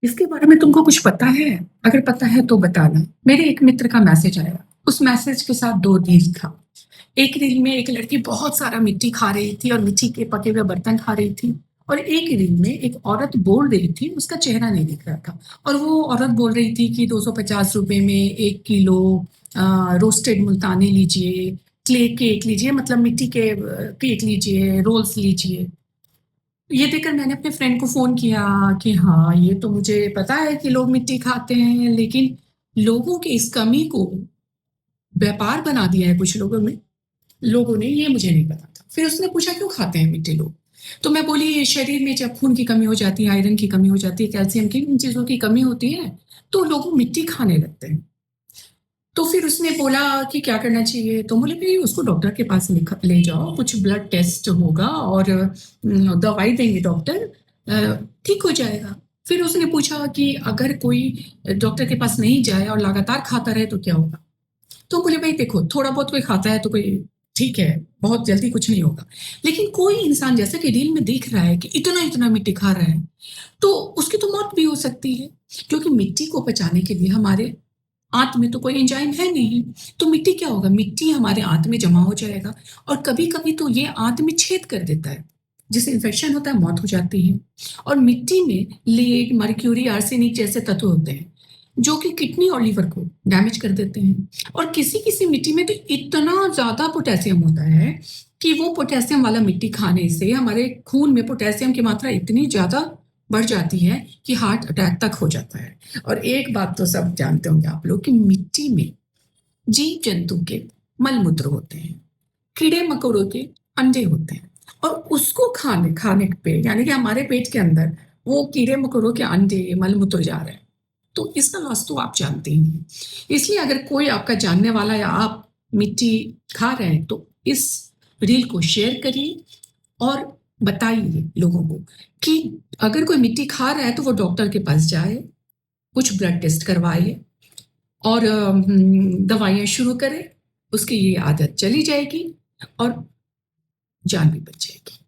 इसके बारे में तुमको कुछ पता है? अगर पता है तो बताना। मेरे एक मित्र का मैसेज आया, उस मैसेज के साथ 2 रील था। एक रील में एक लड़की बहुत सारा मिट्टी खा रही थी और मिट्टी के पके हुए बर्तन खा रही थी, और एक रील में एक औरत बोल रही थी, उसका चेहरा नहीं दिख रहा था, और वो औरत बोल रही थी कि 250 रुपए में 1 किलो रोस्टेड मुल्तानी लीजिए, क्ले केक लीजिए, मतलब मिट्टी के केक लीजिए, रोल्स लीजिए। ये देखकर मैंने अपने फ्रेंड को फ़ोन किया कि हाँ, ये तो मुझे पता है कि लोग मिट्टी खाते हैं, लेकिन लोगों की इस कमी को व्यापार बना दिया है कुछ लोगों ने, ये मुझे नहीं पता था। फिर उसने पूछा क्यों खाते हैं मिट्टी लोग? तो मैं बोली ये शरीर में जब खून की कमी हो जाती है, आयरन की कमी हो जाती है, कैल्शियम की, इन चीज़ों की कमी होती है, तो लोग मिट्टी खाने लगते हैं। तो फिर उसने बोला कि क्या करना चाहिए? तो बोले भई उसको डॉक्टर के पास ले जाओ, कुछ ब्लड टेस्ट होगा और दवाई देंगे डॉक्टर, ठीक हो जाएगा। फिर उसने पूछा कि अगर कोई डॉक्टर के पास नहीं जाए और लगातार खाता रहे तो क्या होगा? तो बोले भई देखो, थोड़ा बहुत कोई खाता है तो कोई ठीक है, बहुत जल्दी कुछ नहीं होगा। लेकिन कोई इंसान जैसा कि रील में दिख रहा है कि इतना-इतना मिट्टी खा रहा है, तो उसकी तो मौत भी हो सकती है, क्योंकि मिट्टी को पचाने के लिए हमारे आंत में तो कोई एंजाइम है नहीं। तो मिट्टी क्या होगा? मिट्टी हमारे आंत में जमा हो जाएगा, और कभी-कभी तो ये आंत में छेद कर देता है, जिससे इन्फेक्शन होता है, मौत हो जाती है। और मिट्टी में लीड, मर्क्यूरी, आर्सेनिक जैसे तत्व होते हैं, जो कि किडनी और लीवर को डैमेज कर देते हैं। और किसी-किसी मिट्टी में तो इतना ज़्यादा पोटेशियम होता है कि वो पोटेशियम वाला मिट्टी खाने से हमारे खून में पोटेशियम की मात्रा इतनी ज़्यादा बढ़ जाती है कि हार्ट अटैक तक हो जाता है। और एक बात तो सब जानते होंगे आप लोग कि मिट्टी में जीव जंतु के मल-मूत्र होते हैं, कीड़े-मकोड़ों के अंडे होते हैं, और उसको खाने खाने पे यानी कि हमारे पेट के अंदर वो कीड़े-मकोड़ों के अंडे, मल-मूत्र जा रहे हैं। तो इसका लॉस तो आप जानते ही हैं। इसलिए अगर कोई आपका जानने वाला या आप मिट्टी खा रहे हैं तो इस रील को शेयर करिए और बताइए लोगों को कि अगर कोई मिट्टी खा रहा है तो वो डॉक्टर के पास जाए, कुछ ब्लड टेस्ट करवाइए और दवाइयाँ शुरू करें, उसकी ये आदत चली जाएगी और जान भी बच जाएगी।